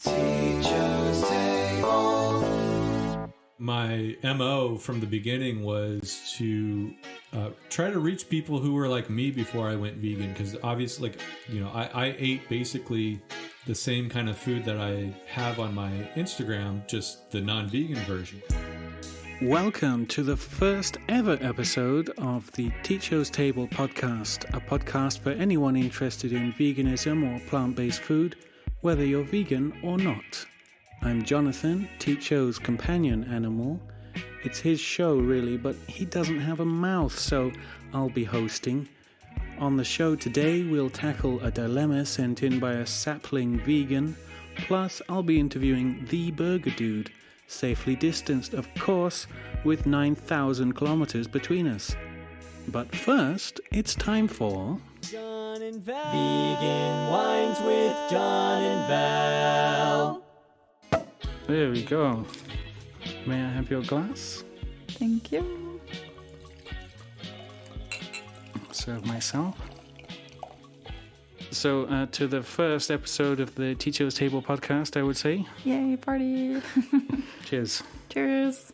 Ticho's table. My MO from the beginning was to try to reach people who were like me before I went vegan, because obviously, I ate basically the same kind of food that I have on my Instagram, just the non-vegan version. Welcome to the first ever episode of the Ticho's Table podcast, a podcast for anyone interested in veganism or plant-based food, whether you're vegan or not. I'm Jonathan, Ticho's companion animal. It's his show really, but he doesn't have a mouth, so I'll be hosting. On the show today, we'll tackle a dilemma sent in by a sapling vegan, plus I'll be interviewing the Burger Dude, safely distanced, of course, with 9,000 kilometers between us. But first, it's time for... Jon and Val. Vegan Wines with Jon and Val. There we go. May I have your glass? Thank you. Serve myself. So, to the first episode of the Ticho's Table podcast, I would say. Yay, party. Cheers. Cheers.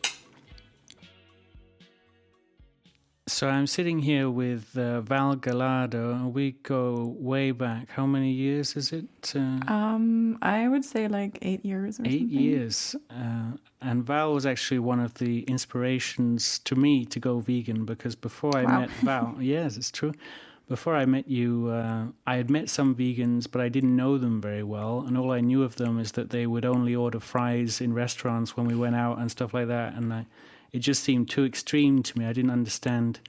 So I'm sitting here with Val Gallardo. We go way back. How many years is it? I would say like 8 years or 8 something. years. And Val was actually one of the inspirations to me to go vegan, because before I met Val, yes, it's true. Before I met you, I had met some vegans, but I didn't know them very well. And all I knew of them is that they would only order fries in restaurants when we went out and stuff like that. And it just seemed too extreme to me. I didn't understand.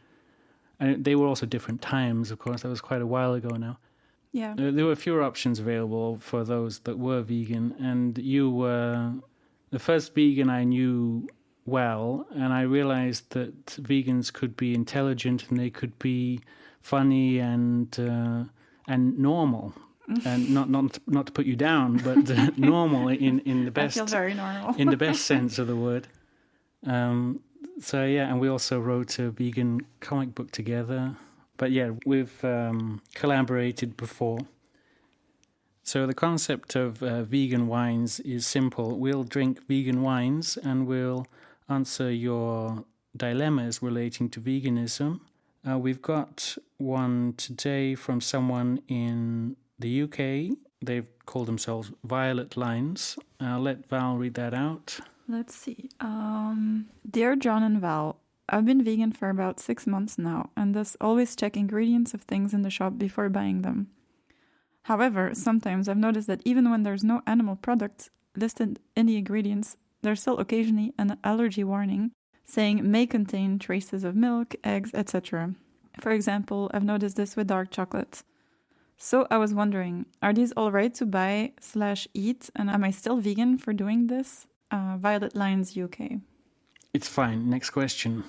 And they were also different times, of course. That was quite a while ago now. Yeah. There were fewer options available for those that were vegan. And you were the first vegan I knew well. And I realized that vegans could be intelligent and they could be funny and normal. And not to put you down, but normal in the best. I feel very normal. In the best sense of the word. So yeah, and we also wrote a vegan comic book together. But yeah, we've collaborated before. So the concept of vegan wines is simple. We'll drink vegan wines and we'll answer your dilemmas relating to veganism. We've got one today from someone in the UK. They've called themselves Violet Lines. I'll let Val read that out. Let's see. Dear Jon and Val, I've been vegan for about 6 months now, and thus always check ingredients of things in the shop before buying them. However, sometimes I've noticed that even when there's no animal products listed in the ingredients, there's still occasionally an allergy warning saying may contain traces of milk, eggs, etc. For example, I've noticed this with dark chocolate. So I was wondering, are these all right to buy/eat, and am I still vegan for doing this? Violet Lines UK. It's fine. Next question.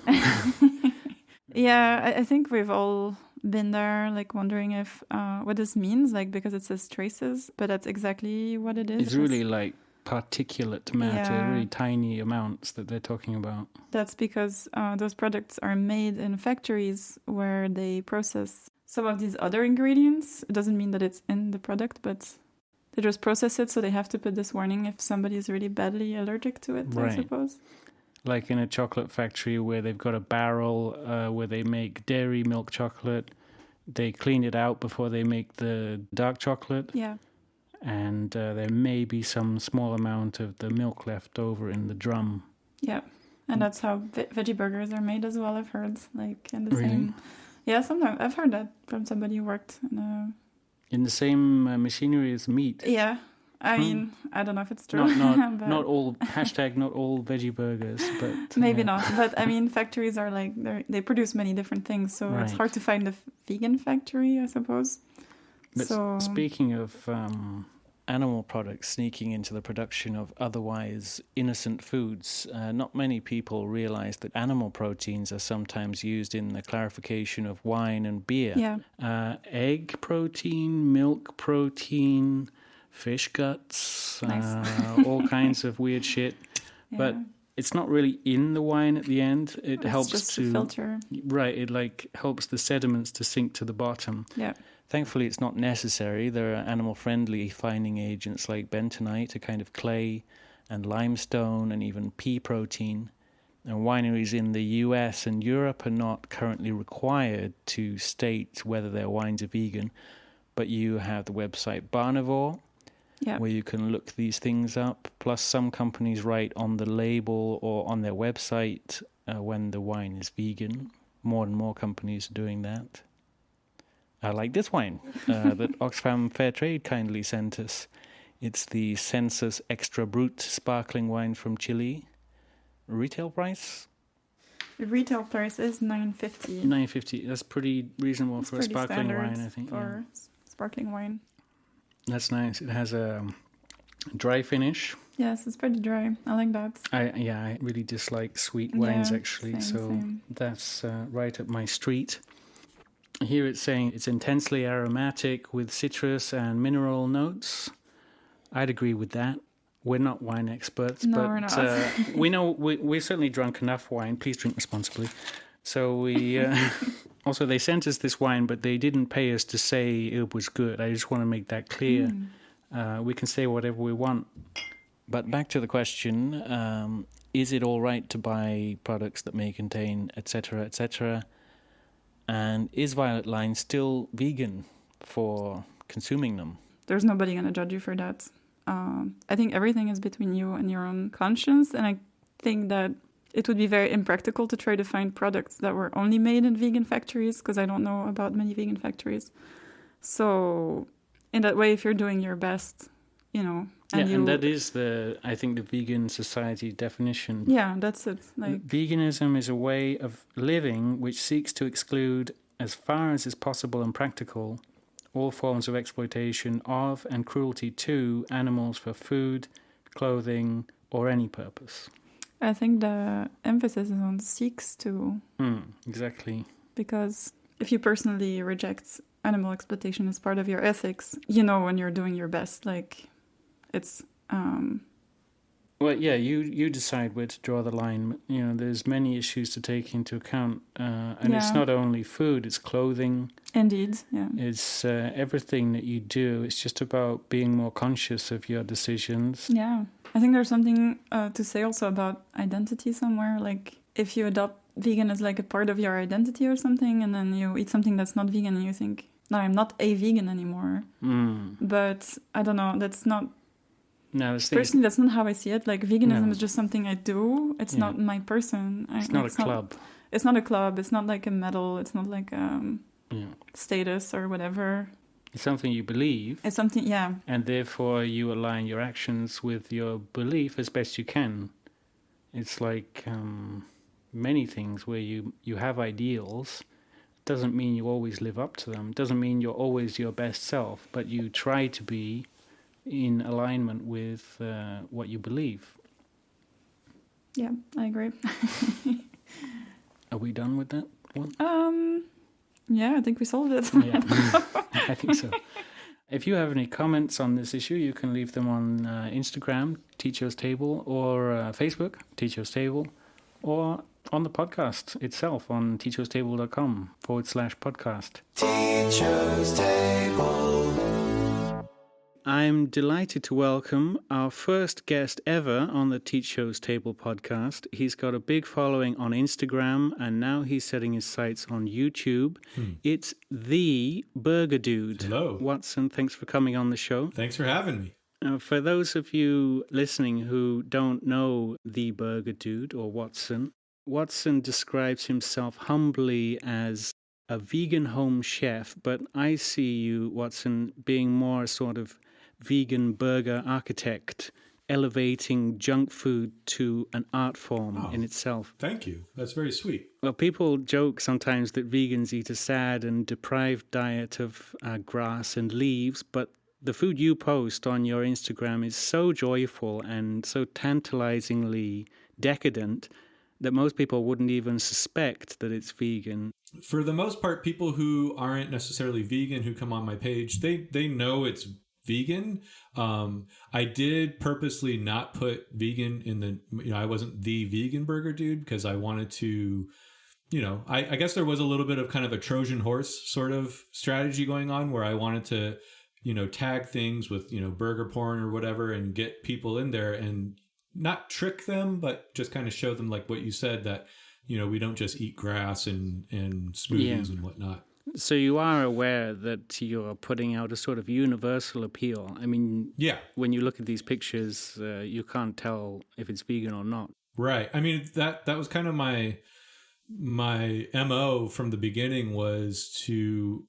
Yeah, I think we've all been there, like wondering if what this means, like because it says traces, but that's exactly what it is. It's really like particulate matter, Yeah. really tiny amounts that they're talking about. That's because those products are made in factories where they process some of these other ingredients. It doesn't mean that it's in the product, but they just process it, so they have to put this warning if somebody is really badly allergic to it, Right. I suppose. Like in a chocolate factory where they've got a barrel where they make dairy milk chocolate. They clean it out before they make the dark chocolate. Yeah. And there may be some small amount of the milk left over in the drum. Yeah. And that's how veggie burgers are made as well, I've heard. Like in the Really? same... Yeah, sometimes I've heard that from somebody who worked in a... In the same machinery as meat. Yeah. I mean, I don't know if it's true. Not but not all not all veggie burgers, but maybe not. But I mean, factories are like they produce many different things, so it's Right. hard to find a vegan factory, I suppose. But So speaking of animal products sneaking into the production of otherwise innocent foods, not many people realize that animal proteins are sometimes used in the clarification of wine and beer. yeah, Egg protein, milk protein, fish guts, Nice. all kinds of weird shit. yeah. But it's not really in the wine at the end. It It's helps just to filter. Right, it like helps the sediments to sink to the bottom. Yeah, Thankfully, it's not necessary. There are animal-friendly fining agents like bentonite, a kind of clay, and limestone, and even pea protein. And wineries in the US and Europe are not currently required to state whether their wines are vegan, but you have the website Barnivore, where you can look these things up. Plus, some companies write on the label or on their website when the wine is vegan. More and more companies are doing that. I like this wine that Oxfam Fairtrade kindly sent us. It's the Census Extra Brut sparkling wine from Chile. Retail price? The retail price is $9.50. $9.50. That's pretty reasonable for a sparkling wine, I think. For sparkling wine. That's nice. It has a dry finish. Yes, it's pretty dry. I like that. I really dislike sweet wines, actually. Same. That's right up my street. Here it's saying it's intensely aromatic with citrus and mineral notes. I'd agree with that. We're not wine experts, no, but we're not. we know we're certainly drunk enough wine. Please drink responsibly. So we also they sent us this wine, but they didn't pay us to say it was good. I just want to make that clear. We can say whatever we want. But back to the question, is it all right to buy products that may contain etc., etc.? And is Violet Line still vegan for consuming them? There's nobody going to judge you for that. I think everything is between you and your own conscience, and I think that it would be very impractical to try to find products that were only made in vegan factories, because I don't know about many vegan factories. So in that way, if you're doing your best, and that is I think the vegan society definition. Yeah, that's it. Veganism is a way of living which seeks to exclude, as far as is possible and practical, all forms of exploitation of and cruelty to animals for food, clothing, or any purpose. I think the emphasis is on seeks to. Exactly. Because if you personally reject animal exploitation as part of your ethics, when you're doing your best, it's... Well, yeah, you decide where to draw the line. There's many issues to take into account. It's not only food, it's clothing. Indeed, yeah. It's everything that you do. It's just about being more conscious of your decisions. Yeah. I think there's something to say also about identity somewhere. If you adopt vegan as a part of your identity or something, and then you eat something that's not vegan and you think, no, I'm not a vegan anymore. But I don't know, that's not... No, personally, that's not how I see it. Veganism is just something I do. It's not my person. It's not a club. It's not a club. It's not like a medal. It's not like status or whatever. It's something you believe. It's something, yeah. And therefore you align your actions with your belief as best you can. It's like many things where you have ideals. Doesn't mean you always live up to them. Doesn't mean you're always your best self, but you try to be in alignment with what you believe. Yeah, I agree. Are we done with that one? Yeah, I think we solved it. Yeah, I think so. If you have any comments on this issue, you can leave them on Instagram, Ticho's Table, or Facebook, Ticho's Table, or on the podcast itself on tichostable.com/podcast. Ticho's Table. I'm delighted to welcome our first guest ever on the Ticho's Table podcast. He's got a big following on Instagram, and now he's setting his sights on YouTube. It's the Burger Dude. Hello. Watson, thanks for coming on the show. Thanks for having me. For those of you listening who don't know the Burger Dude or Watson, Watson describes himself humbly as a vegan home chef, but I see you, Watson, being more a sort of vegan burger architect, elevating junk food to an art form in itself. Thank you. That's very sweet. Well, people joke sometimes that vegans eat a sad and deprived diet of grass and leaves, but the food you post on your Instagram is so joyful and so tantalizingly decadent that most people wouldn't even suspect that it's vegan. For the most part, people who aren't necessarily vegan who come on my page, they know it's vegan. I did purposely not put vegan in the, I wasn't the vegan burger dude because I wanted to I guess there was a little bit of kind of a Trojan horse sort of strategy going on where I wanted to, tag things with, burger porn or whatever and get people in there and not trick them, but just kind of show them like what you said, that, we don't just eat grass and smoothies and whatnot. So you are aware that you're putting out a sort of universal appeal. I mean, when you look at these pictures, you can't tell if it's vegan or not. Right. I mean, that was kind of my MO from the beginning, was to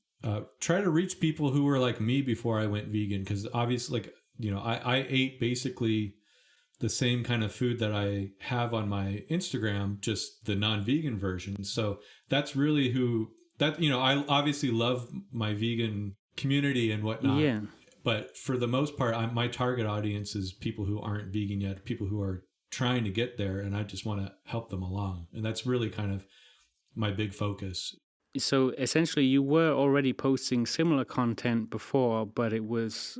try to reach people who were like me before I went vegan. Because obviously, like, I ate basically the same kind of food that I have on my Instagram, just the non-vegan version. So that's really I obviously love my vegan community and whatnot. Yeah. But for the most part, my target audience is people who aren't vegan yet, people who are trying to get there, and I just want to help them along. And that's really kind of my big focus. So essentially you were already posting similar content before, but it was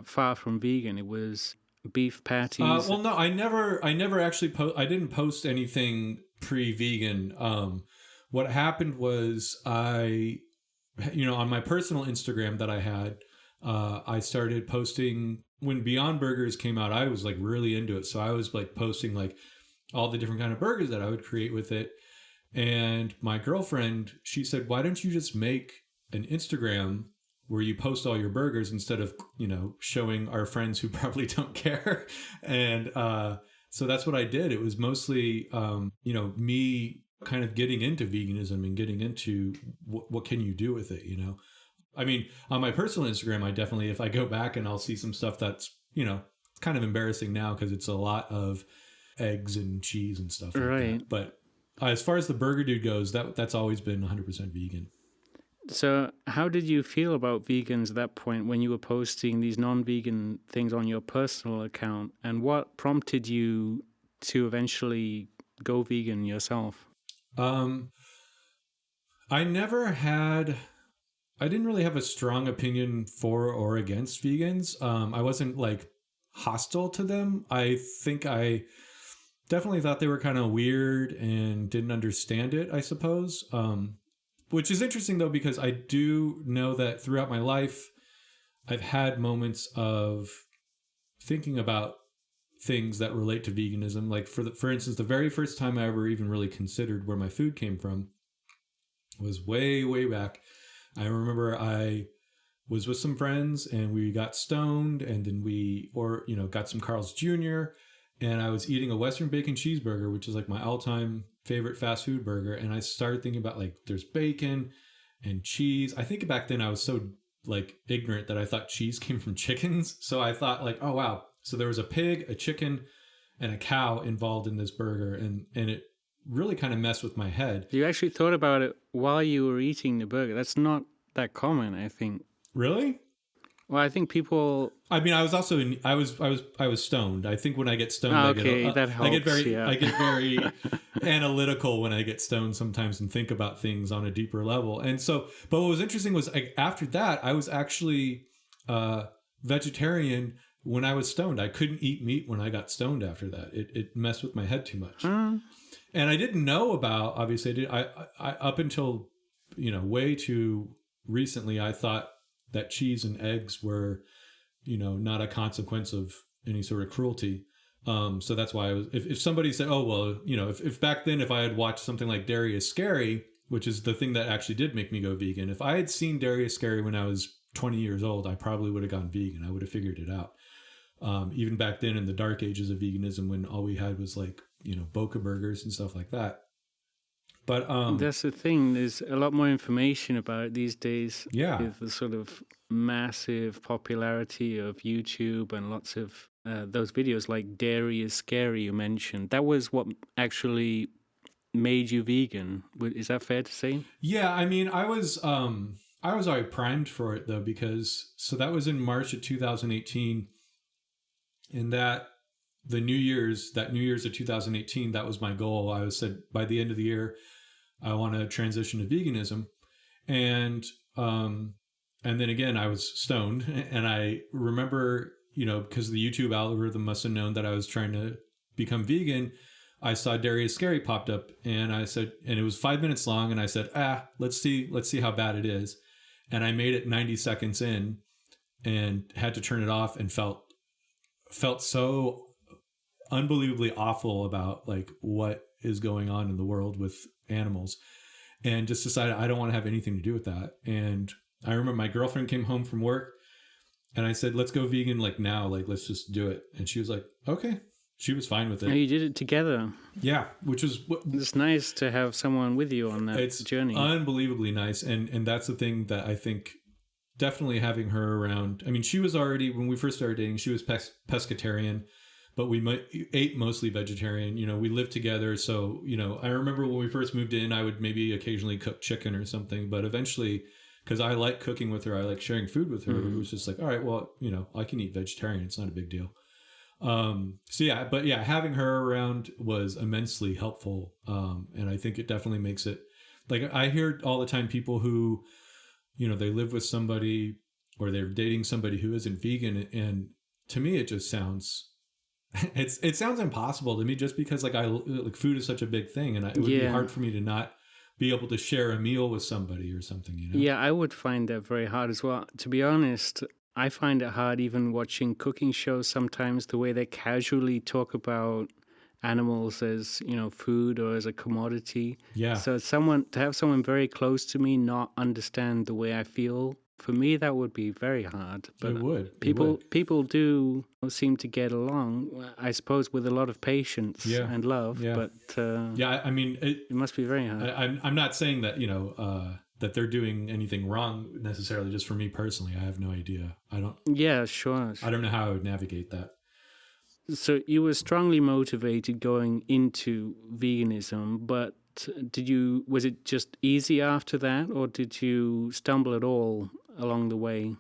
far from vegan. It was beef patties. Well, no, I never actually I didn't post anything pre-vegan. What happened was on my personal Instagram that I had, I started posting when Beyond Burgers came out. I was like really into it. So I was like posting like all the different kind of burgers that I would create with it. And my girlfriend, she said, why don't you just make an Instagram where you post all your burgers instead of, showing our friends who probably don't care. And so that's what I did. It was mostly, me kind of getting into veganism and getting into what can you do with it, I mean, on my personal Instagram, I definitely, if I go back and I'll see some stuff that's, it's kind of embarrassing now because it's a lot of eggs and cheese and stuff like that. But as far as the burger dude goes, that's always been 100% vegan. So how did you feel about vegans at that point when you were posting these non-vegan things on your personal account? And what prompted you to eventually go vegan yourself? I didn't really have a strong opinion for or against vegans. I wasn't like hostile to them. I think I definitely thought they were kind of weird and didn't understand it, I suppose. Which is interesting though, because I do know that throughout my life, I've had moments of thinking about things that relate to veganism. Like for instance, the very first time I ever even really considered where my food came from was way, way back. I remember I was with some friends and we got stoned, and then got some Carl's Jr. and I was eating a Western bacon cheeseburger, which is like my all-time favorite fast food burger. And I started thinking about like, there's bacon and cheese. I think back then I was so like ignorant that I thought cheese came from chickens. So I thought like, oh wow. So there was a pig, a chicken, and a cow involved in this burger. And it really kind of messed with my head. You actually thought about it while you were eating the burger. That's not that common, I think. Really? Well, I think people. I mean, I was also I was stoned. I think when I get stoned, that helps. I get very analytical when I get stoned sometimes and think about things on a deeper level. And so, but what was interesting was after that, I was actually vegetarian when I was stoned. I couldn't eat meat when I got stoned after that. It messed with my head too much. And I didn't know about, obviously, I up until, way too recently, I thought that cheese and eggs were, not a consequence of any sort of cruelty. So that's why I was, if somebody said, oh, well, if back then, if I had watched something like Dairy is Scary, which is the thing that actually did make me go vegan, if I had seen Dairy is Scary when I was 20 years old, I probably would have gone vegan. I would have figured it out. Even back then in the dark ages of veganism, when all we had was like, Boca burgers and stuff like that. But that's the thing. There's a lot more information about it these days. Yeah. With the sort of massive popularity of YouTube and lots of those videos like Dairy is Scary you mentioned. That was what actually made you vegan. Is that fair to say? Yeah. I mean, I was already primed for it though, because so that was in March of 2018. And New Year's of 2018, that was my goal. I said by the end of the year, I want to transition to veganism. And then again, I was stoned, and I remember, because the YouTube algorithm must have known that I was trying to become vegan. I saw Darius Scary popped up, and I said, and it was 5 minutes long, and I said, let's see how bad it is. And I made it 90 seconds in and had to turn it off and felt so unbelievably awful about like what is going on in the world with animals, and just decided I don't want to have anything to do with that. And I remember my girlfriend came home from work, and I said, let's go vegan like now, like let's just do it. And she was like, okay. She was fine with it. Oh, you did it together. Yeah, which was... It's nice to have someone with you on that journey. It's unbelievably nice. And that's the thing that I think definitely having her around... I mean, she was already... When we first started dating, she was pescatarian, but we ate mostly vegetarian. You know, we lived together. So, you know, I remember when we first moved in, I would maybe occasionally cook chicken or something. But eventually, because I like cooking with her, I like sharing food with her. It was just like, all right, well, you know, I can eat vegetarian. It's not a big deal. Having her around was immensely helpful. And I think it definitely makes it like, I hear all the time people who, you know, they live with somebody or they're dating somebody who isn't vegan. And to me, it just sounds, it sounds impossible to me, just because like food is such a big thing, and it would be hard for me to not be able to share a meal with somebody or something, you know? Yeah, I would find that very hard as well. To be honest, I find it hard even watching cooking shows sometimes, the way they casually talk about animals as, you know, food or as a commodity. Yeah. So to have someone very close to me not understand the way I feel, for me, that would be very hard. But it would. People do seem to get along, I suppose, with a lot of patience and love. Yeah. But I mean, it must be very hard. I'm not saying that, you know, that they're doing anything wrong necessarily. Just for me personally, I have no idea. Yeah, sure. I don't know how I would navigate that. So you were strongly motivated going into veganism, but was it just easy after that, or did you stumble at all along the way?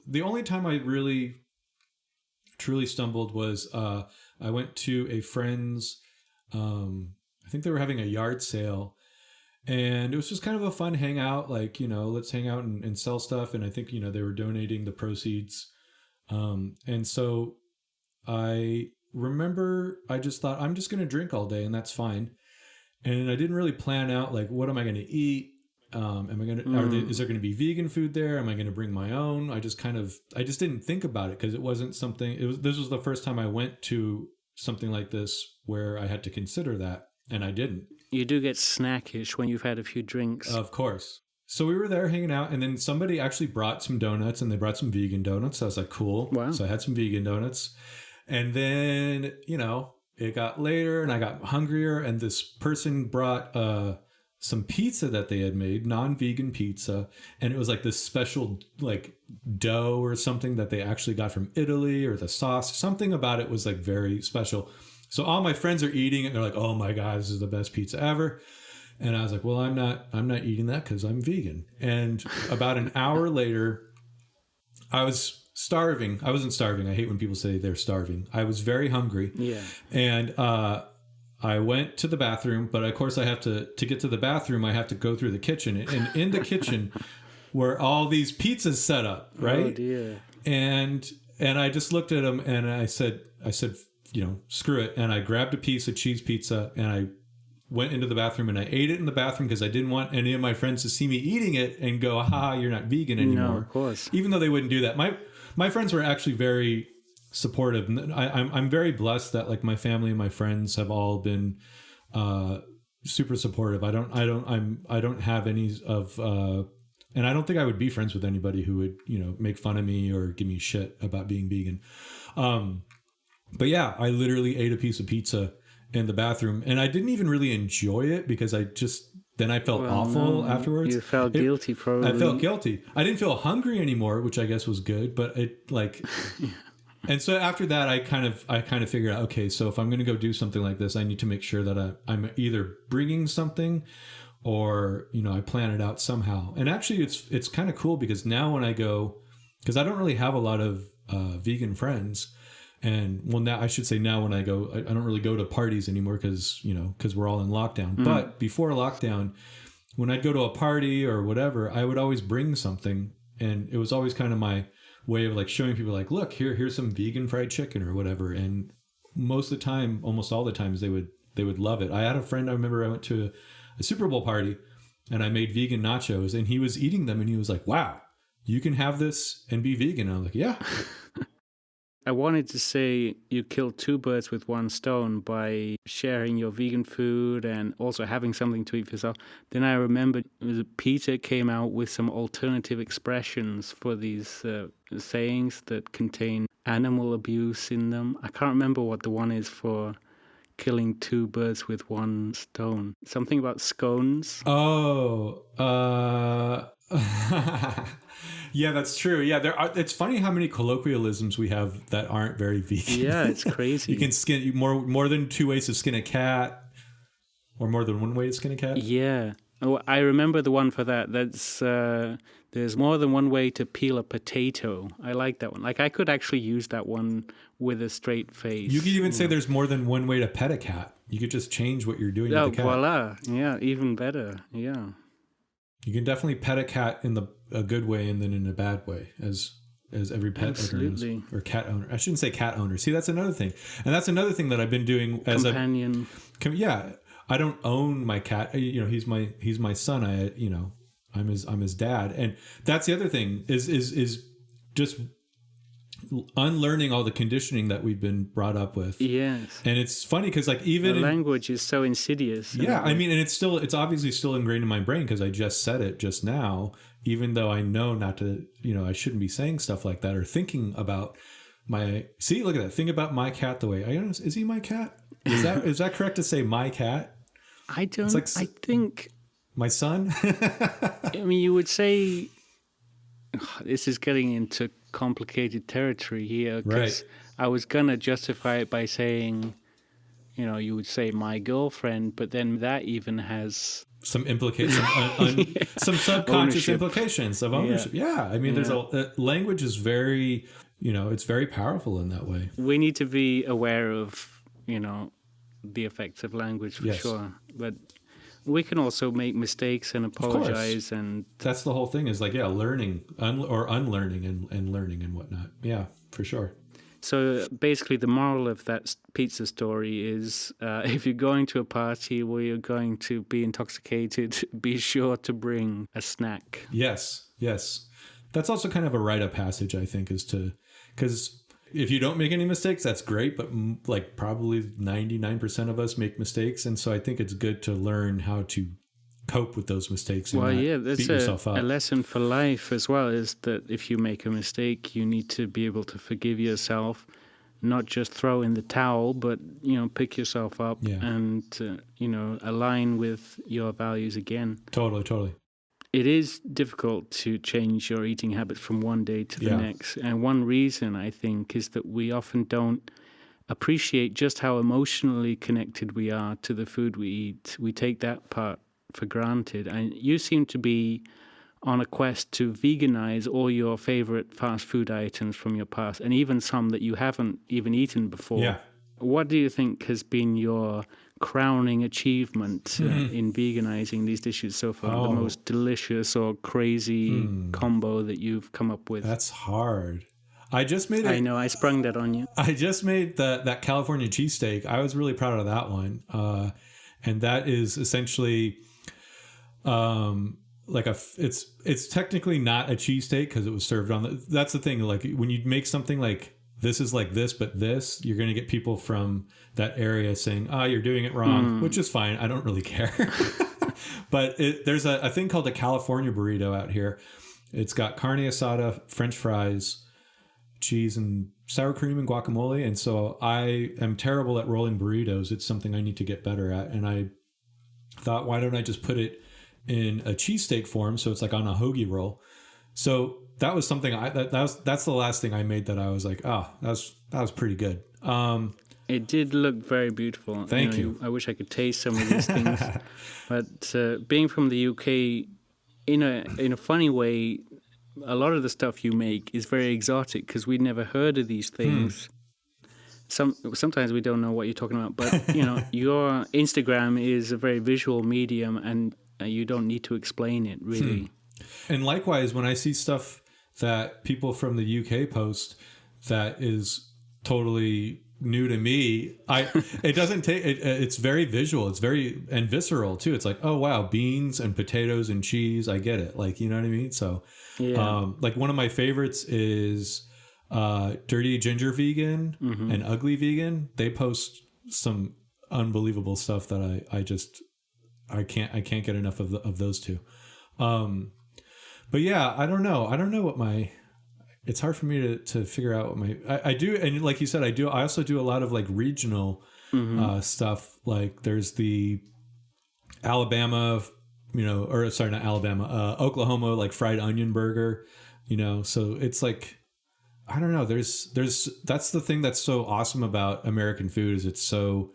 The only time I really truly stumbled was I went to a friend's, I think they were having a yard sale, and it was just kind of a fun hangout, like, you know, let's hang out and sell stuff. And I think, you know, they were donating the proceeds. And so I remember I just thought, I'm just going to drink all day and that's fine. And I didn't really plan out, like, what am I going to eat? Is there going to be vegan food there? Am I going to bring my own? I just didn't think about it, because it wasn't something, this was the first time I went to something like this where I had to consider that. And I didn't. You do get snackish when you've had a few drinks. Of course. So we were there hanging out, and then somebody actually brought some donuts, and they brought some vegan donuts. So I was like, cool. Wow. So I had some vegan donuts. And then, you know, it got later and I got hungrier, and this person brought some pizza that they had made, non-vegan pizza. And it was like this special like dough or something that they actually got from Italy, or the sauce. Something about it was like very special. So all my friends are eating it, and they're like, oh my God, this is the best pizza ever. And I was like, well, I'm not eating that because I'm vegan. And about an hour later, I was starving. I wasn't starving. I hate when people say they're starving. I was very hungry. Yeah. And I went to the bathroom, but of course I have to get to the bathroom, I have to go through the kitchen. And in the kitchen were all these pizzas set up, right? Oh dear. And I just looked at them and I said, you know, screw it. And I grabbed a piece of cheese pizza and I went into the bathroom and I ate it in the bathroom, because I didn't want any of my friends to see me eating it and go, haha, you're not vegan anymore. No, of course. Even though they wouldn't do that. My friends were actually very supportive. I'm very blessed that like my family and my friends have all been super supportive. I don't have any of and I don't think I would be friends with anybody who would, you know, make fun of me or give me shit about being vegan. But yeah, I literally ate a piece of pizza in the bathroom, and I didn't even really enjoy it, because I felt awful afterwards. You felt guilty, probably. I felt guilty. I didn't feel hungry anymore, which I guess was good, but it like, and so after that, I kind of figured out, okay, so if I'm going to go do something like this, I need to make sure that I'm either bringing something, or, you know, I plan it out somehow. And actually it's kind of cool, because now when I go, because I don't really have a lot of vegan friends. And well, now I should say now when I go, I don't really go to parties anymore, because we're all in lockdown. Mm. But before lockdown, when I'd go to a party or whatever, I would always bring something. And it was always kind of my way of like showing people like, look, here's some vegan fried chicken or whatever. And most of the time, almost all the times, they would would love it. I had a friend, I remember I went to a Super Bowl party and I made vegan nachos and he was eating them and he was like, wow, you can have this and be vegan. And I was like, yeah. I wanted to say you killed two birds with one stone by sharing your vegan food and also having something to eat for yourself. Then I remembered Peter came out with some alternative expressions for these sayings that contain animal abuse in them. I can't remember what the one is for killing two birds with one stone. Something about scones. Oh, yeah, that's true. Yeah, it's funny how many colloquialisms we have that aren't very vegan. Yeah, it's crazy. You can skin more than two ways to skin a cat, or more than one way to skin a cat. Yeah. Oh, I remember the one for that. That's there's more than one way to peel a potato. I like that one. Like I could actually use that one with a straight face. You could even say there's more than one way to pet a cat. You could just change what you're doing with the cat. Voila. Yeah, even better. Yeah. You can definitely pet a cat in a good way and then in a bad way, as every pet owner knows, or cat owner. I shouldn't say cat owner. See, that's another thing, and that's another thing that I've been doing as companion. Yeah, I don't own my cat. You know, he's my son. I'm his dad, and that's the other thing is just unlearning all the conditioning that we've been brought up with. Yes. And it's funny because like even the language is so insidious. Yeah, I mean, and it's obviously still ingrained in my brain because I just said it just now, even though I know not to, I shouldn't be saying stuff like that or thinking about look at that. Think about my cat the way is he my cat? Is that correct to say my cat? I don't, I think my son. I mean, you would say this is getting into complicated territory here, because I was gonna justify it by saying, you would say my girlfriend, but then that even has some implications, some subconscious ownership. Implications of ownership. Yeah, I mean, there's language is very, it's very powerful in that way. We need to be aware of, the effects of language for sure, but we can also make mistakes and apologize, and that's the whole thing. Is like learning or unlearning and learning and whatnot. Yeah, for sure. So basically, the moral of that pizza story is: if you're going to a party where you're going to be intoxicated, be sure to bring a snack. Yes. That's also kind of a rite of passage, I think, because if you don't make any mistakes, that's great. But like probably 99% of us make mistakes. And so I think it's good to learn how to cope with those mistakes. And that's beat yourself up. A lesson for life as well, is that if you make a mistake, you need to be able to forgive yourself, not just throw in the towel, but, pick yourself up and, align with your values again. Totally. It is difficult to change your eating habits from one day to the next. And one reason, I think, is that we often don't appreciate just how emotionally connected we are to the food we eat. We take that part for granted. And you seem to be on a quest to veganize all your favorite fast food items from your past, and even some that you haven't even eaten before. Yeah. What do you think has been your crowning achievement in veganizing these dishes so far? The most delicious or crazy combo that you've come up with? That's hard. I know, I sprung that on you. I just made that California cheesesteak. I was really proud of that one. And that is essentially it's technically not a cheesesteak because it was served on that's the thing. Like when you make something like this is like this, but this, you're going to get people from that area saying, you're doing it wrong, which is fine. I don't really care. But there's a thing called a California burrito out here. It's got carne asada, French fries, cheese, and sour cream and guacamole. And so I am terrible at rolling burritos. It's something I need to get better at. And I thought, why don't I just put it in a cheesesteak form? So it's like on a hoagie roll. So that was something that's the last thing I made that I was like, that was pretty good. It did look very beautiful. Thank you. I wish I could taste some of these things. But being from the UK, in a funny way, a lot of the stuff you make is very exotic because we'd never heard of these things. Sometimes we don't know what you're talking about, but your Instagram is a very visual medium, and you don't need to explain it really. And likewise, when I see stuff that people from the UK post that is totally new to me. It doesn't take it's very visual, it's very and visceral too. It's like, oh wow, beans and potatoes and cheese, I get it, like, you know what I mean? So like one of my favorites is Dirty Ginger Vegan and Ugly Vegan. They post some unbelievable stuff that I can't get enough of those two. But yeah, I don't know what my, it's hard for me to figure out what my, I do. And like you said, I also do a lot of like regional stuff. Like there's the Alabama, or sorry, not Alabama, Oklahoma, like fried onion burger, so it's like, I don't know. There's that's the thing that's so awesome about American food is it's so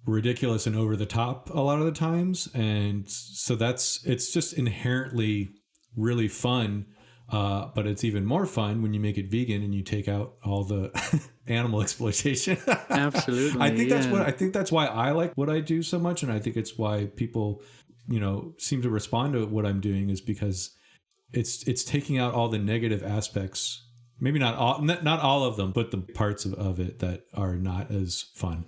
ridiculous and over the top a lot of the times. And so it's just inherently really fun. But it's even more fun when you make it vegan and you take out all the animal exploitation. Absolutely. I think that's why I like what I do so much. And I think it's why people, seem to respond to what I'm doing is because it's taking out all the negative aspects. Maybe not all of them, but the parts of it that are not as fun.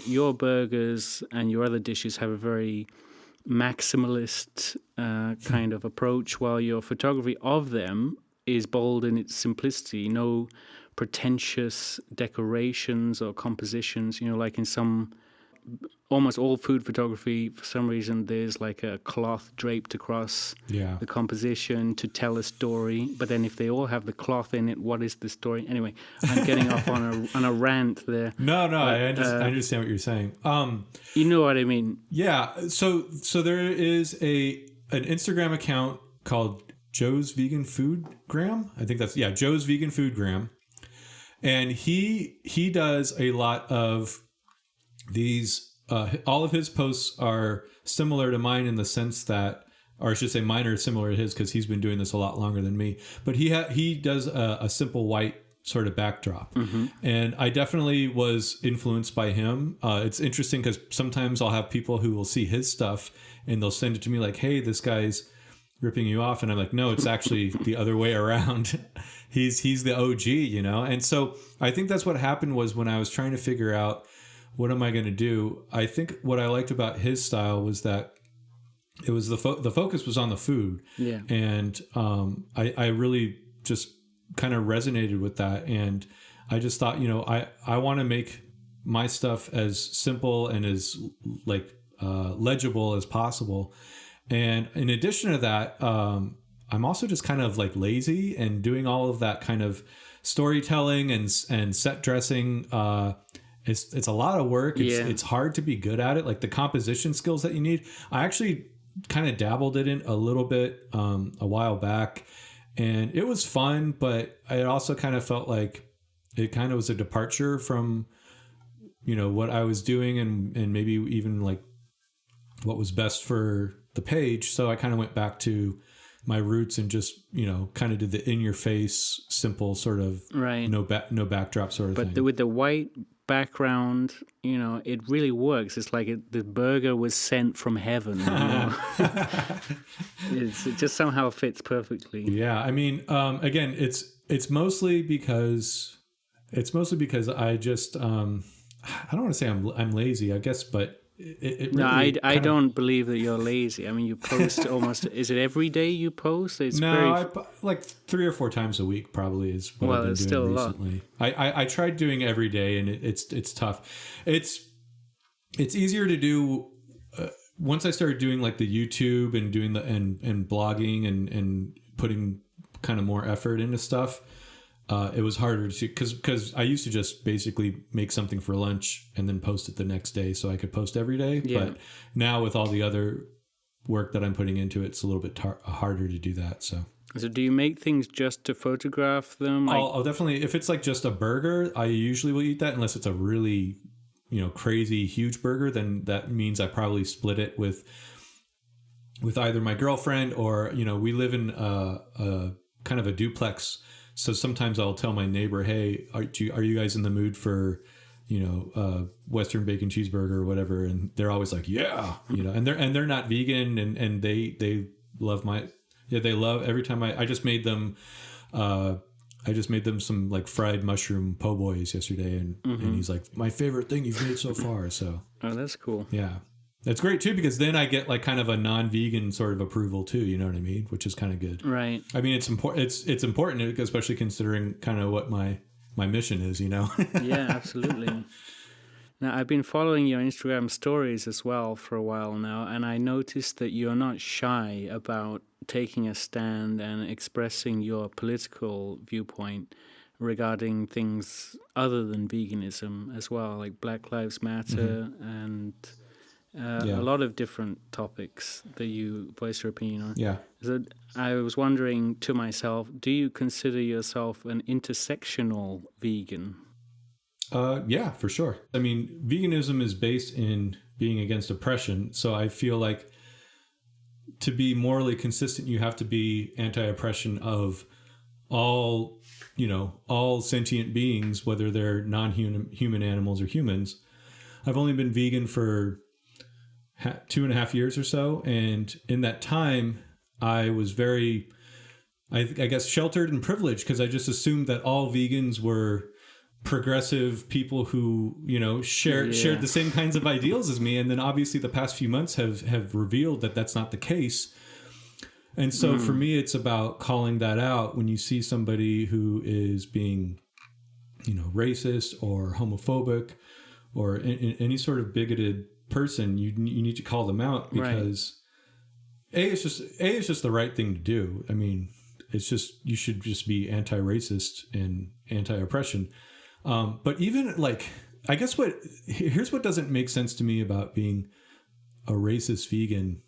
Your burgers and your other dishes have a very maximalist kind of approach, while your photography of them is bold in its simplicity. No pretentious decorations or compositions. Like in almost all food photography, for some reason, there's like a cloth draped across the composition to tell a story. But then if they all have the cloth in it, what is the story? Anyway, I'm getting off on a rant there. No, but, I understand what you're saying. You know what I mean? Yeah. So there is an Instagram account called Joe's Vegan Food Gram. I think that's Joe's Vegan Food Gram, and he does a lot of these. All of his posts are similar to mine in the sense that, or I should say mine are similar to his because he's been doing this a lot longer than me. But he does a simple white sort of backdrop. And I definitely was influenced by him. It's interesting because sometimes I'll have people who will see his stuff and they'll send it to me like, hey, this guy's ripping you off. And I'm like, no, it's actually the other way around. He's the OG, And so I think that's what happened was when I was trying to figure out what am I going to do? I think what I liked about his style was that it was the focus was on the food. Yeah. And I really just kind of resonated with that. And I just thought, I want to make my stuff as simple and as like legible as possible. And in addition to that, I'm also just kind of like lazy and doing all of that kind of storytelling and set dressing. It's a lot of work. It's hard to be good at it. Like the composition skills that you need. I actually kind of dabbled in it a little bit a while back, and it was fun. But it also kind of felt like it kind of was a departure from, what I was doing and maybe even like what was best for the page. So I kind of went back to my roots and just, kind of did the in your face, simple sort of no backdrop sort of thing. But with the white background, it really works. It's like the burger was sent from heaven. It just somehow fits perfectly. Yeah, I mean, again, it's mostly because I just I don't want to say I'm lazy, I guess, but it really I don't believe that you're lazy. I mean, you post almost. Is it every day you post? It's like 3 or 4 times a week probably is what I've been doing still recently. I tried doing every day, and it's tough. It's easier to do once I started doing like the YouTube and doing and blogging and putting kind of more effort into stuff. It was harder to because I used to just basically make something for lunch and then post it the next day so I could post every day. Yeah. But now with all the other work that I'm putting into it, it's a little bit harder to do that. So do you make things just to photograph them? I'll definitely, if it's like just a burger, I usually will eat that unless it's a really, crazy huge burger. Then that means I probably split it with either my girlfriend or, we live in a kind of a duplex. So sometimes I'll tell my neighbor, hey, are you guys in the mood for, Western bacon cheeseburger or whatever? And they're always like, yeah, and they're not vegan and they love they love every time I just made them, I just made them some like fried mushroom po' boys yesterday, and he's like, my favorite thing you've made so far. So that's cool. Yeah. That's great too, because then I get like kind of a non-vegan sort of approval too, you know what I mean? Which is kind of good. Right. I mean, it's important. It's important, especially considering kind of what my mission is, you know? Yeah, absolutely. Now, I've been following your Instagram stories as well for a while now, and I noticed that you're not shy about taking a stand and expressing your political viewpoint regarding things other than veganism as well, like Black Lives Matter and a lot of different topics that you voice your opinion on. Yeah. So I was wondering to myself, do you consider yourself an intersectional vegan? Yeah, for sure. I mean, veganism is based in being against oppression. So I feel like to be morally consistent, you have to be anti-oppression of all sentient beings, whether they're non-human animals or humans. I've only been vegan for 2.5 years or so. And in that time, I was very, I guess, sheltered and privileged, because I just assumed that all vegans were progressive people who, shared the same kinds of ideals as me. And then obviously the past few months have revealed that that's not the case. And so for me, it's about calling that out when you see somebody who is being, racist or homophobic or any sort of bigoted person. You need to call them out, because it's just the right thing to do. I mean, it's just, you should just be anti-racist and anti-oppression. But even like, I guess here's what doesn't make sense to me about being a racist vegan,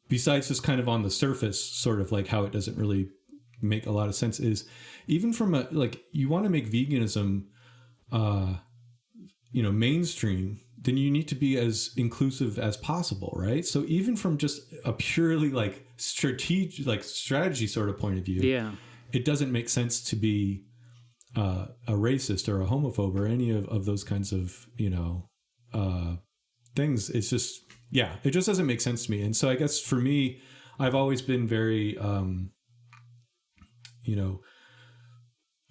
besides just kind of on the surface, sort of like how it doesn't really make a lot of sense, is even from you want to make veganism, mainstream, then you need to be as inclusive as possible, right? So even from just a purely strategy sort of point of view, it doesn't make sense to be a racist or a homophobe or any of those kinds of things. It's just it just doesn't make sense to me. And so I guess for me, I've always been very I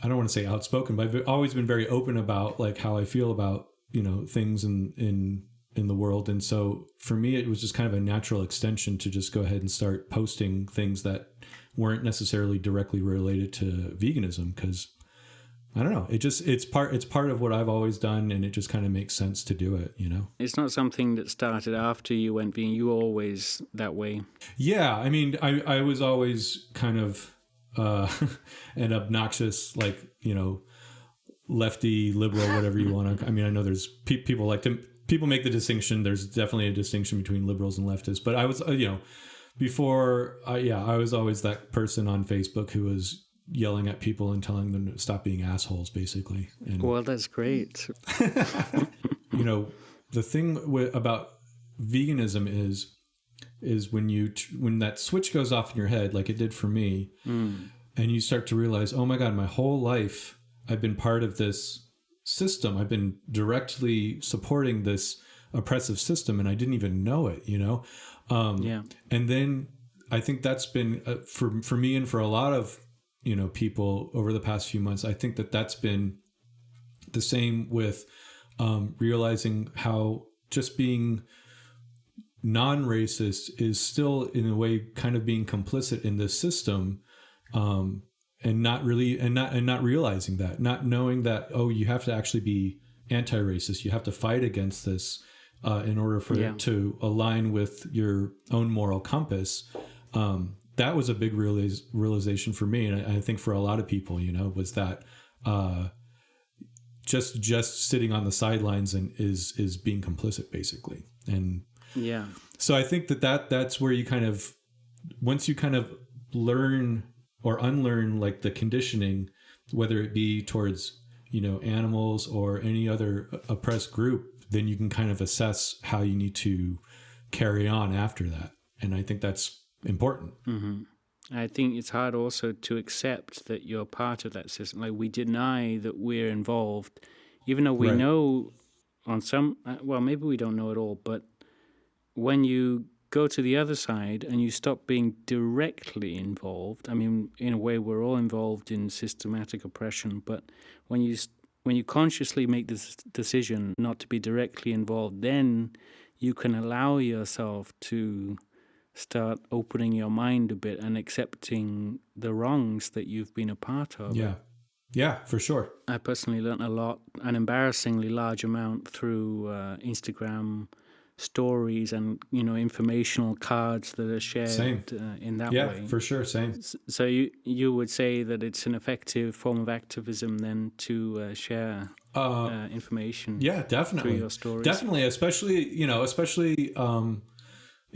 don't want to say outspoken, but I've always been very open about like how I feel about things in the world. And so for me, it was just kind of a natural extension to just go ahead and start posting things that weren't necessarily directly related to veganism, because I don't know, it's part of what I've always done, and it just kind of makes sense to do it, It's not something that started after you went vegan. You were always that way. Yeah, I mean, I was always kind of an obnoxious, lefty, liberal, whatever you want to. I mean, I know there's people people make the distinction. There's definitely a distinction between liberals and leftists. But I was, before, I was always that person on Facebook who was yelling at people and telling them to stop being assholes, basically. And, well, that's great. The thing about veganism is when that switch goes off in your head, like it did for me, and you start to realize, oh my God, my whole life I've been part of this system. I've been directly supporting this oppressive system, and I didn't even know it, And then I think that's been for me and for a lot of people over the past few months. I think that's been the same with realizing how just being non-racist is still in a way kind of being complicit in this system, and not realizing that, not knowing that, you have to actually be anti-racist. You have to fight against this in order for it to align with your own moral compass. That was a big realization for me, and I think for a lot of people, was that just sitting on the sidelines and is being complicit, basically. And so I think that's where you kind of, once you kind of learn or unlearn like the conditioning, whether it be towards animals or any other oppressed group, then you can kind of assess how you need to carry on after that. And I think that's important. Mm-hmm. I think it's hard also to accept that you're part of that system. Like, we deny that we're involved, even though we know on some, maybe we don't know at all, but when you go to the other side and you stop being directly involved, I mean, in a way, we're all involved in systematic oppression, but when you consciously make this decision not to be directly involved, then you can allow yourself to start opening your mind a bit and accepting the wrongs that you've been a part of. Yeah, for sure. I personally learned a lot, an embarrassingly large amount through Instagram stories and, informational cards that are shared in that way. Yeah, for sure, same. So you would say that it's an effective form of activism then to share information. Yeah, definitely. Through your stories. Definitely, especially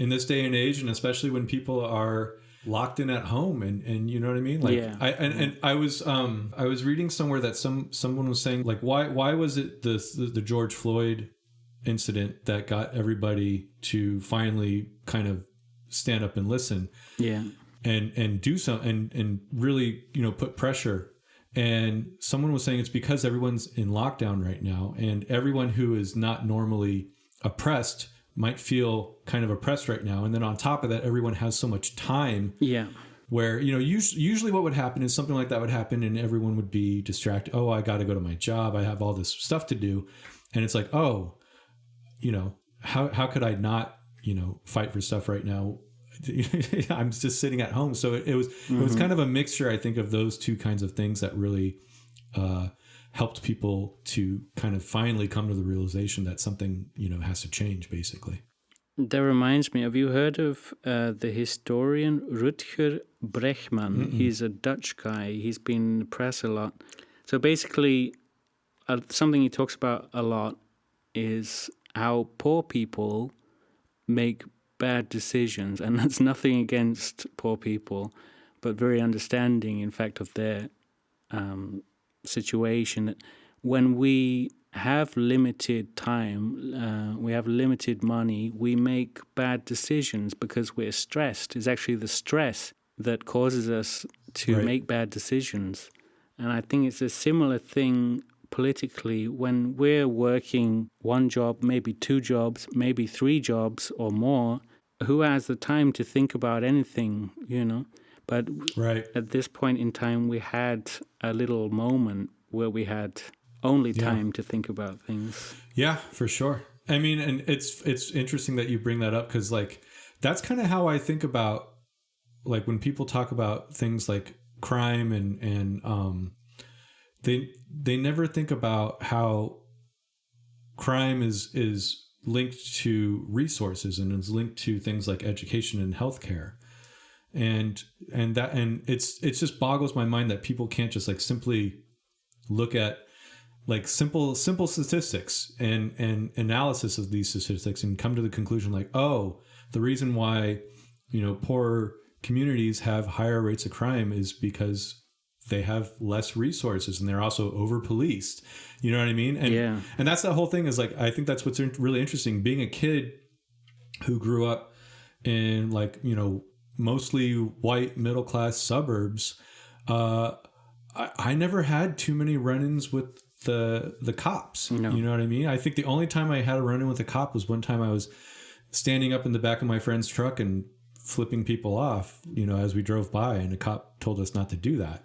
in this day and age, and especially when people are locked in at home, and you know what I mean. Like, I was reading somewhere that someone was saying, like, why was it the George Floyd incident that got everybody to finally kind of stand up and listen, and do something and really put pressure. And someone was saying it's because everyone's in lockdown right now, and everyone who is not normally oppressed might feel kind of oppressed right now. And then on top of that, everyone has so much time. Where, usually what would happen is something like that would happen and everyone would be distracted. Oh, I got to go to my job. I have all this stuff to do. And it's like, oh, how could I not, fight for stuff right now? I'm just sitting at home. So it was kind of a mixture, I think, of those two kinds of things that really helped people to kind of finally come to the realization that something, has to change, basically. That reminds me, have you heard of the historian Rutger Bregman? He's a Dutch guy. He's been in the press a lot. So basically, something he talks about a lot is how poor people make bad decisions. And that's nothing against poor people, but very understanding, in fact, of their situation. When we have limited time, we have limited money, we make bad decisions because we're stressed. It's actually the stress that causes us to make bad decisions. And I think it's a similar thing politically when we're working one job, maybe two jobs, maybe three jobs or more. Who has the time to think about anything, But at this point in time, we had a little moment where we had only time to think about things. Yeah, for sure. I mean, and it's interesting that you bring that up because, like, that's kind of how I think about, like, when people talk about things like crime and they never think about how crime is linked to resources and is linked to things like education and healthcare. And it's just boggles my mind that people can't just like simply look at like simple statistics and analysis of these statistics and come to the conclusion like, oh, the reason why, poor communities have higher rates of crime is because they have less resources and they're also over policed. You know what I mean? And that's the whole thing is like, I think that's what's really interesting. Being a kid who grew up in like, mostly white middle-class suburbs, I never had too many run-ins with the cops. No. You know what I mean? I think the only time I had a run-in with a cop was one time I was standing up in the back of my friend's truck and flipping people off, as we drove by, and a cop told us not to do that.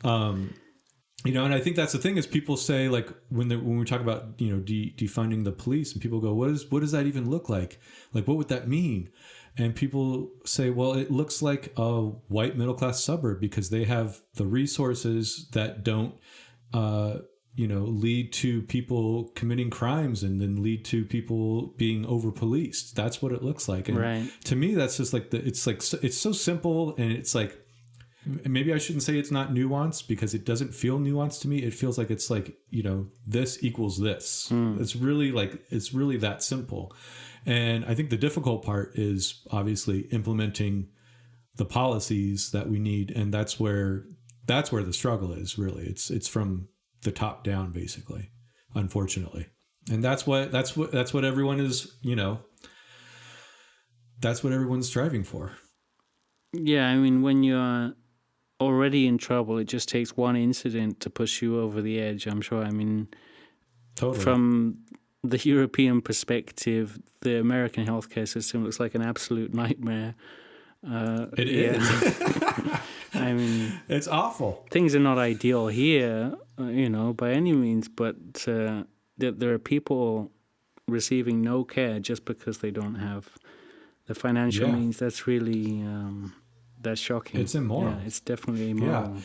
And I think that's the thing is people say like when we talk about, defunding the police and people go, what does that even look like? Like, what would that mean? And people say, well, it looks like a white middle-class suburb because they have the resources that don't, lead to people committing crimes and then lead to people being over-policed. That's what it looks like. And to me, that's just like it's so simple. And it's like, maybe I shouldn't say it's not nuanced because it doesn't feel nuanced to me. It feels like it's like, this equals this. It's really that simple. And I think the difficult part is obviously implementing the policies that we need. And that's where the struggle is really. It's from the top down, basically, unfortunately. And that's what everyone is, that's what everyone's striving for. Yeah. I mean, when you're already in trouble, it just takes one incident to push you over the edge, I'm sure. I mean, totally. From the European perspective, the American healthcare system looks like an absolute nightmare. It is. I mean, it's awful. Things are not ideal here, by any means, but there are people receiving no care just because they don't have the financial means. That's really that's shocking. It's immoral. Yeah, it's definitely immoral. Yeah.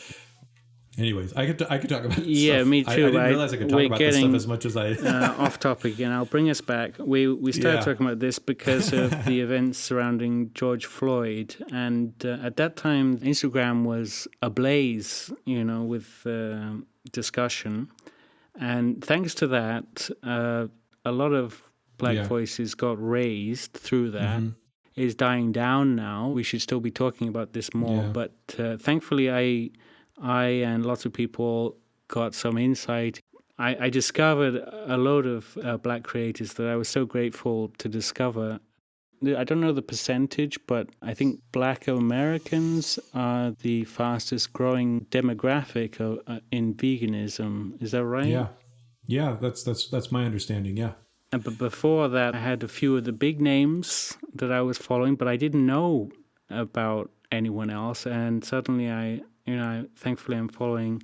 Anyways, I could talk about this stuff. Me too. I didn't realize I could talk about this stuff as much as I... off topic, and I'll bring us back. We started talking about this because of the events surrounding George Floyd, and at that time, Instagram was ablaze, with discussion. And thanks to that, a lot of Black voices got raised through that. Mm-hmm. It's dying down now. We should still be talking about this more, but thankfully I and lots of people got some insight. I discovered a load of Black creators that I was so grateful to discover. I don't know the percentage, but I think Black Americans are the fastest growing demographic in veganism. Is that right? Yeah, that's my understanding, yeah. But before that, I had a few of the big names that I was following, but I didn't know about anyone else. And suddenly thankfully I'm following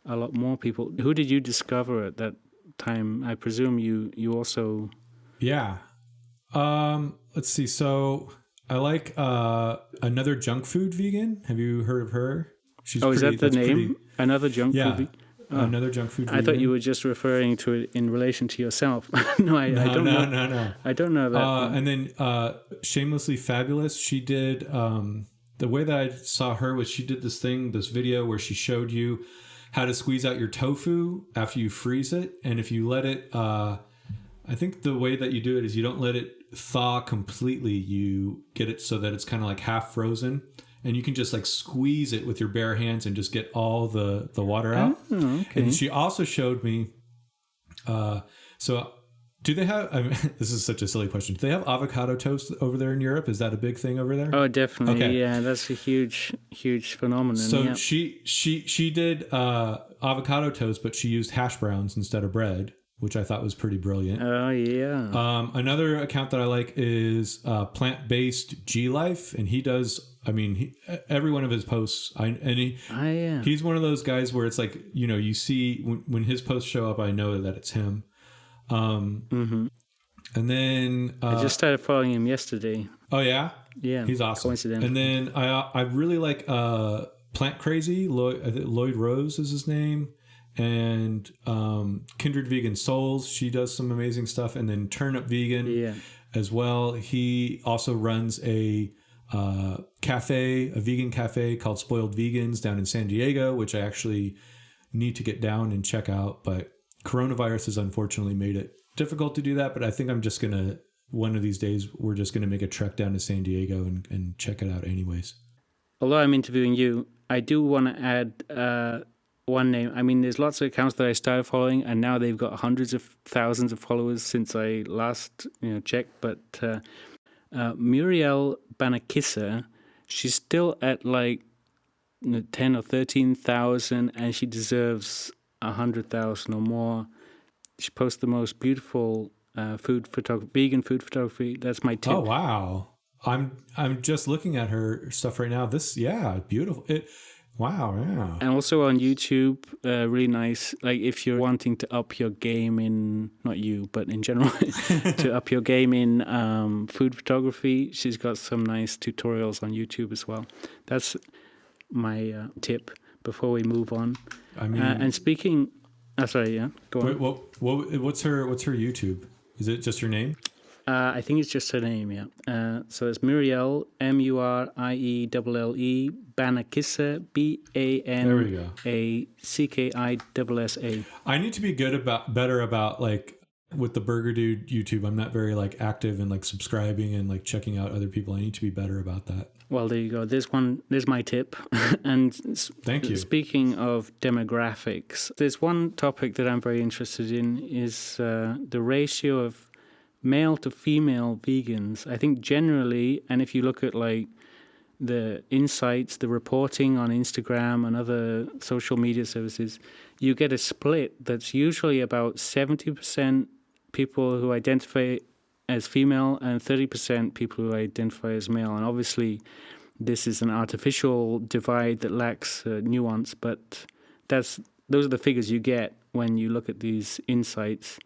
a lot more people. Who did you discover at that time? I presume you also... Yeah. Let's see. So I like Another Junk Food Vegan. Have you heard of her? Is that the name? Another Junk Food Vegan? Another Junk Food Vegan. I thought you were just referring to it in relation to yourself. No, I don't know. No. I don't know that. And then Shamelessly Fabulous, she did... the way that I saw her was she did this video where she showed you how to squeeze out your tofu after you freeze it. And if you let it, I think the way that you do it is you don't let it thaw completely. You get it so that it's kind of like half frozen, and you can just like squeeze it with your bare hands and just get all the water out. Oh, okay. And she also showed me, do they have, this is such a silly question. Do they have avocado toast over there in Europe? Is that a big thing over there? Oh, definitely. Okay. Yeah, that's a huge phenomenon. So she did avocado toast, but she used hash browns instead of bread, which I thought was pretty brilliant. Oh, yeah. Another account that I like is Plant-Based G-Life, and he does, every one of his posts, he's one of those guys where it's like, you see when his posts show up, I know that it's him. And then I just started following him yesterday. Oh yeah, he's awesome. Coincidentally. And then I really like Plant Crazy. Lloyd Rose is his name, and Kindred Vegan Souls. She does some amazing stuff. And then Turnip Vegan as well. He also runs a vegan cafe called Spoiled Vegans down in San Diego, which I actually need to get down and check out, but coronavirus has unfortunately made it difficult to do that, but I think I'm just going to, one of these days, we're just going to make a trek down to San Diego and check it out anyways. Although I'm interviewing you, I do want to add one name. There's lots of accounts that I started following, and now they've got hundreds of thousands of followers since I last checked, but Muriel Banakissa, she's still at like 10 or 13,000, and she deserves 100,000 or more. She posts the most beautiful vegan food photography. That's my tip. Oh wow! I'm just looking at her stuff right now. Beautiful. Wow. And also on YouTube, really nice. Like if you're wanting to up your game in, not you, but in general, to up your game in food photography, she's got some nice tutorials on YouTube as well. That's my tip before we move on. And speaking, go on. Wait, what's her YouTube? Is it just her name? I think it's just her name, yeah. So it's Muriel, Murielle, Banakissa, Banakissa. I need to be better about like with the Burger Dude YouTube. I'm not very like active and like subscribing and like checking out other people. I need to be better about that. Well, there you go. There's my tip. And thank you. Speaking of demographics, there's one topic that I'm very interested in is the ratio of male to female vegans. I think generally, and if you look at like the insights, the reporting on Instagram and other social media services, you get a split that's usually about 70% people who identify as female and 30% people who identify as male. And obviously, this is an artificial divide that lacks nuance, but those are the figures you get when you look at these insights.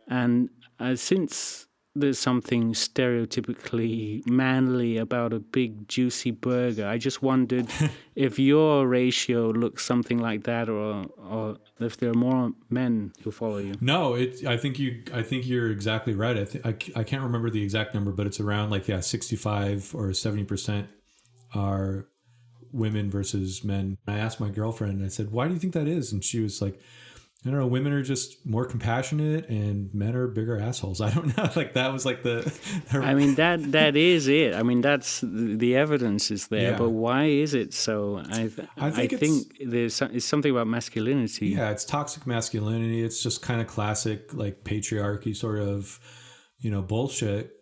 And since there's something stereotypically manly about a big, juicy burger, I just wondered if your ratio looks something like that, or if there are more men who follow you. No, I think you're exactly right. I can't remember the exact number, but it's around 65 or 70% are women versus men. I asked my girlfriend, I said, "Why do you think that is?" And she was like, "I don't know, women are just more compassionate and men are bigger assholes." I don't know. That was I mean, that is it. I mean, that's the evidence is there, Yeah. but why is it so? I think it's something about masculinity. Yeah, it's toxic masculinity. It's just kind of classic patriarchy sort of, bullshit.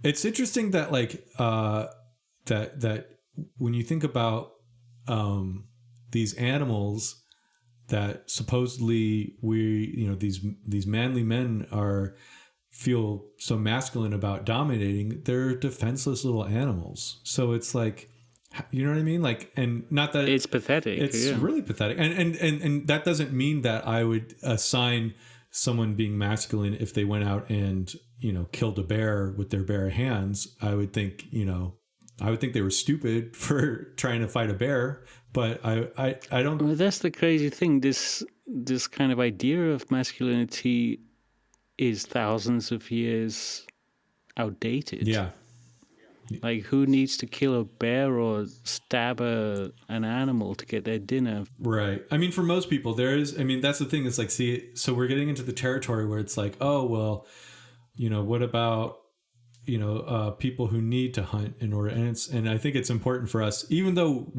It's interesting that that when you think about these animals that supposedly these manly men feel so masculine about dominating, they're defenseless little animals. So it's you know what I mean? And not that it's pathetic. It's really pathetic. And that doesn't mean that I would assign someone being masculine if they went out and, killed a bear with their bare hands. I would think they were stupid for trying to fight a bear, but I don't. Well, that's the crazy thing. This kind of idea of masculinity is thousands of years outdated. Yeah. Who needs to kill a bear or stab an animal to get their dinner? Right. I mean, for most people, that's the thing. It's so we're getting into the territory where it's oh, well, what about, people who need to hunt in order, and I think it's important for us, even though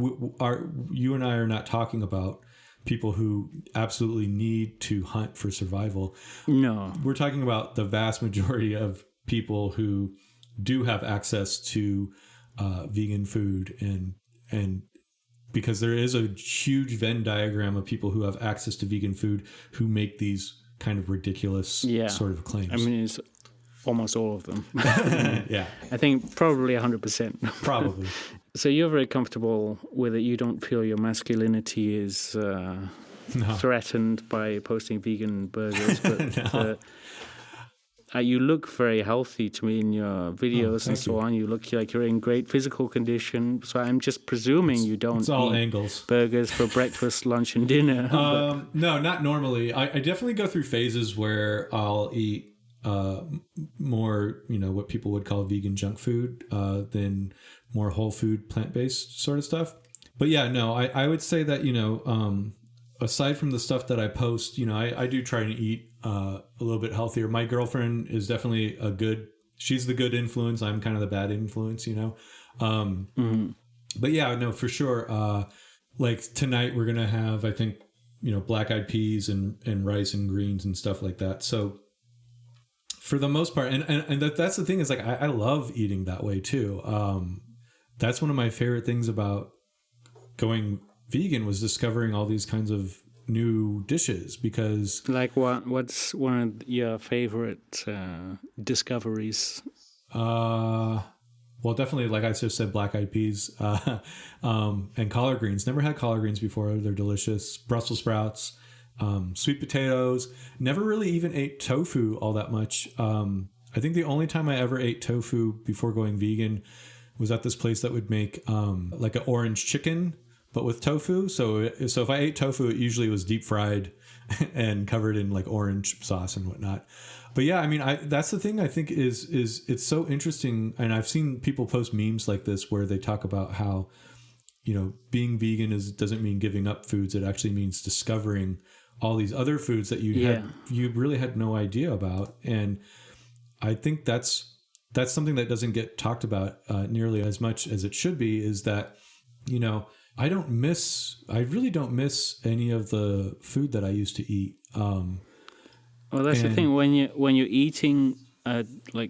you and I are not talking about people who absolutely need to hunt for survival. No, we're talking about the vast majority of people who do have access to vegan food, and because there is a huge Venn diagram of people who have access to vegan food who make these kind of ridiculous sort of claims. I mean, it's almost all of them. Yeah. I think probably 100%. Probably. So you're very comfortable with it. You don't feel your masculinity is threatened by posting vegan burgers. But No. you look very healthy to me in your videos and so on. You look like you're in great physical condition. So I'm just presuming you don't It's all eat angles. burgers for breakfast, lunch, and dinner. No, not normally. I definitely go through phases where I'll eat more, what people would call vegan junk food than more whole food, plant-based sort of stuff. But yeah, no, I would say that, aside from the stuff that I post, I do try to eat a little bit healthier. My girlfriend is definitely she's the good influence. I'm kind of the bad influence, But yeah, no, for sure. Tonight we're going to have, I think, black-eyed peas and rice and greens and stuff like that. So for the most part, and that's the thing is I love eating that way too. That's one of my favorite things about going vegan was discovering all these kinds of new dishes, because what's one of your favorite discoveries? Well, definitely, like I just said, black-eyed peas and collard greens. Never had collard greens before. They're delicious. Brussels sprouts, sweet potatoes. Never really even ate tofu all that much. I think the only time I ever ate tofu before going vegan was at this place that would make like an orange chicken, but with tofu. So if I ate tofu, it usually was deep fried and covered in orange sauce and whatnot. But yeah, I mean, that's the thing I think is it's so interesting. And I've seen people post memes like this where they talk about how, being vegan doesn't mean giving up foods. It actually means discovering all these other foods that you really had no idea about. And I think that's something that doesn't get talked about nearly as much as it should be, is that, I really don't miss any of the food that I used to eat. Well, that's the thing. When you're eating a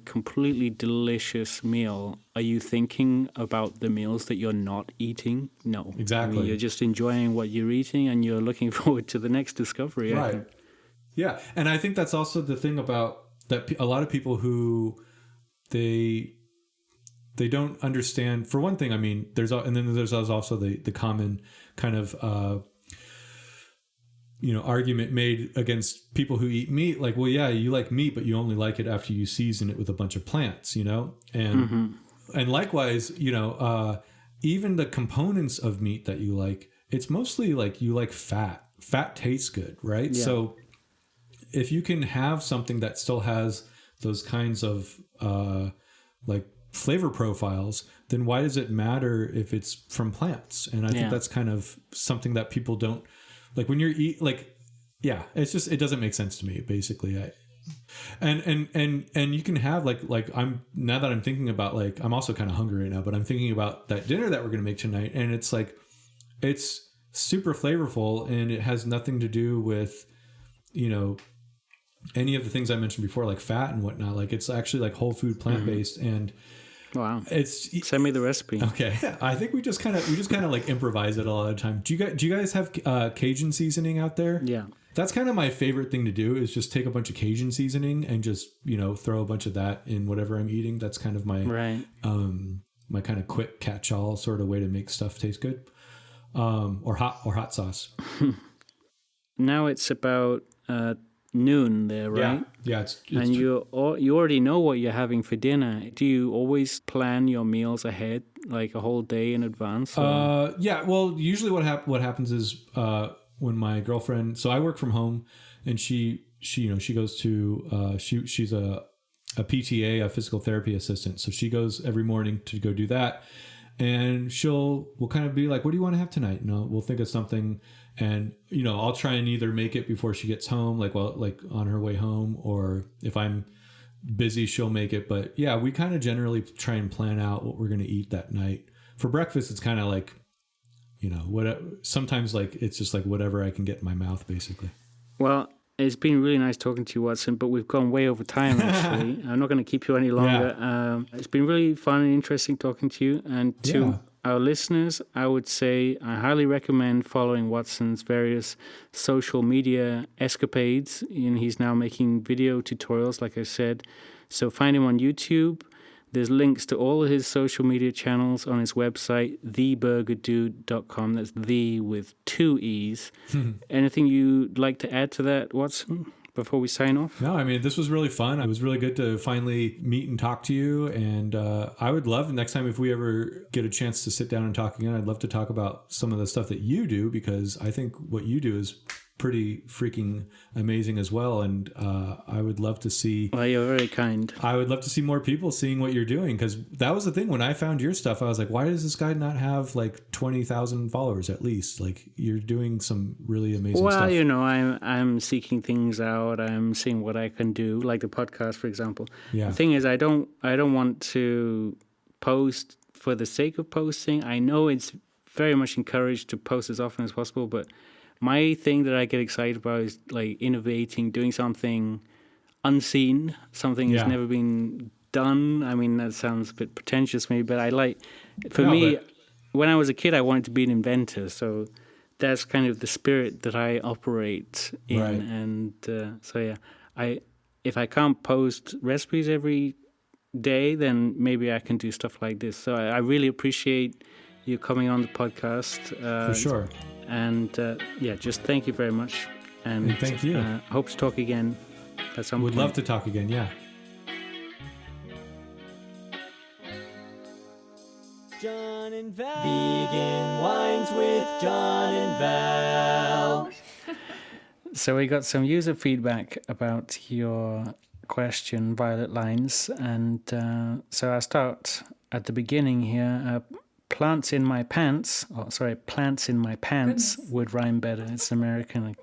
completely delicious meal, are you thinking about the meals that you're not eating? No, exactly. I mean, you're just enjoying what you're eating, and you're looking forward to the next discovery. Right. Yeah. And I think that's also the thing about that. A lot of people who they don't understand, for one thing, I mean, there's also the common kind of, argument made against people who eat meat. Like, well, yeah, you like meat, but you only like it after you season it with a bunch of plants, and likewise, even the components of meat that you like, it's mostly like you like fat. Fat tastes good, right? Yeah. So if you can have something that still has those kinds of like flavor profiles, then why does it matter if it's from plants? And I think that's kind of something that people don't like when you're it's just, it doesn't make sense to me, basically. And you can have like now that I'm thinking about, like, I'm also kind of hungry right now, but I'm thinking about that dinner that we're going to make tonight, and it's like, it's super flavorful, and it has nothing to do with, any of the things I mentioned before, like fat and whatnot. Like, it's actually like whole food, plant-based. And wow, send me the recipe. Okay. I think we just kind of like improvise it a lot of the time. Do you guys have Cajun seasoning out there? Yeah. That's kind of my favorite thing to do, is just take a bunch of Cajun seasoning and just, throw a bunch of that in whatever I'm eating. That's kind of my, my kind of quick catch-all sort of way to make stuff taste good. Or hot sauce. Now it's about noon there, right? Yeah. It's and you already know what you're having for dinner. Do you always plan your meals ahead, like a whole day in advance? Yeah. Well, usually what happens is when my girlfriend. So I work from home, and she goes to she's a PTA, a physical therapy assistant. So she goes every morning to go do that. And we'll kind of be like, what do you want to have tonight? We'll think of something, and, I'll try and either make it before she gets home, like on her way home, or if I'm busy, she'll make it. But yeah, we kind of generally try and plan out what we're going to eat that night. For breakfast, it's kind of like, sometimes like, it's just like whatever I can get in my mouth, basically. Well, it's been really nice talking to you, Watson, but we've gone way over time, actually. I'm not going to keep you any longer. Yeah. It's been really fun and interesting talking to you. And to our listeners, I would say I highly recommend following Watson's various social media escapades. And he's now making video tutorials, like I said. So find him on YouTube. There's links to all of his social media channels on his website, theburgerdude.com. That's the with 2 E's. Anything you'd like to add to that, Watson, before we sign off? No, I mean, this was really fun. It was really good to finally meet and talk to you. And I would love, next time, if we ever get a chance to sit down and talk again, I'd love to talk about some of the stuff that you do, because I think what you do is pretty freaking amazing as well. And I would love to see... Well, you're very kind. I would love to see more people seeing what you're doing, because that was the thing. When I found your stuff, I was like, why does this guy not have like 20,000 followers at least? Like, you're doing some really amazing stuff. Well, I'm seeking things out. I'm seeing what I can do, like the podcast, for example. Yeah. The thing is, I don't want to post for the sake of posting. I know it's very much encouraged to post as often as possible, but my thing that I get excited about is like innovating, doing something unseen, something that's never been done. I mean, that sounds a bit pretentious maybe, but when I was a kid, I wanted to be an inventor. So that's kind of the spirit that I operate in. Right. And if I can't post recipes every day, then maybe I can do stuff like this. So I really appreciate you coming on the podcast. For sure. And just thank you very much. And thank you. Hope to talk again at some point. Would love to talk again, yeah. Jon and Val. Vegan Wines with Jon and Val. So we got some user feedback about your question, Violet Lines. And so I'll start at the beginning here. Plants in my pants would rhyme better. It's an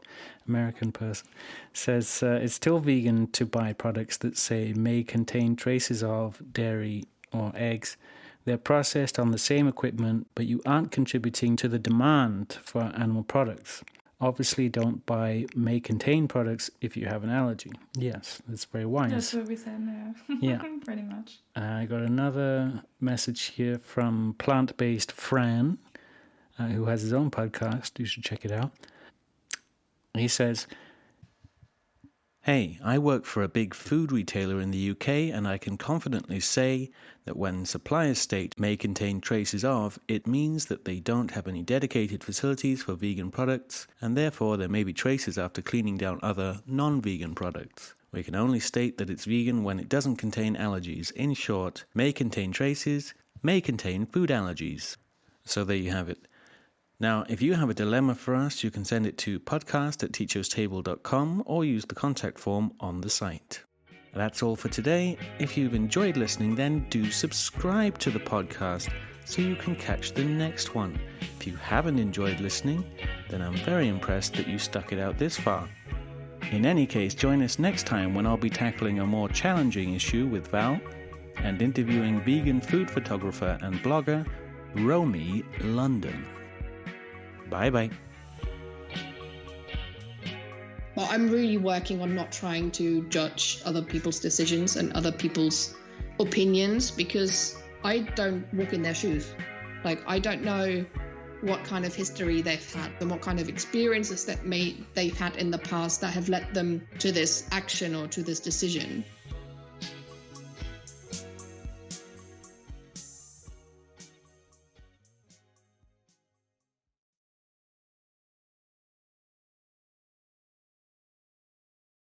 American person. Says it's still vegan to buy products that say may contain traces of dairy or eggs. They're processed on the same equipment, but you aren't contributing to the demand for animal products. Obviously, don't buy may contain products if you have an allergy. Yes, that's very wise. That's what we said there. Yeah. Pretty much. I got another message here from Plant-Based Fran, who has his own podcast. You should check it out. He says, Hey, I work for a big food retailer in the UK, and I can confidently say that when suppliers state may contain traces of, it means that they don't have any dedicated facilities for vegan products, and therefore there may be traces after cleaning down other non-vegan products. We can only state that it's vegan when it doesn't contain allergies. In short, may contain traces, may contain food allergies. So there you have it. Now, if you have a dilemma for us, you can send it to podcast@tichostable.com or use the contact form on the site. That's all for today. If you've enjoyed listening, then do subscribe to the podcast so you can catch the next one. If you haven't enjoyed listening, then I'm very impressed that you stuck it out this far. In any case, join us next time when I'll be tackling a more challenging issue with Val and interviewing vegan food photographer and blogger Romy London. Bye-bye. Well, I'm really working on not trying to judge other people's decisions and other people's opinions because I don't walk in their shoes. Like, I don't know what kind of history they've had and what kind of experiences that they've had in the past that have led them to this action or to this decision.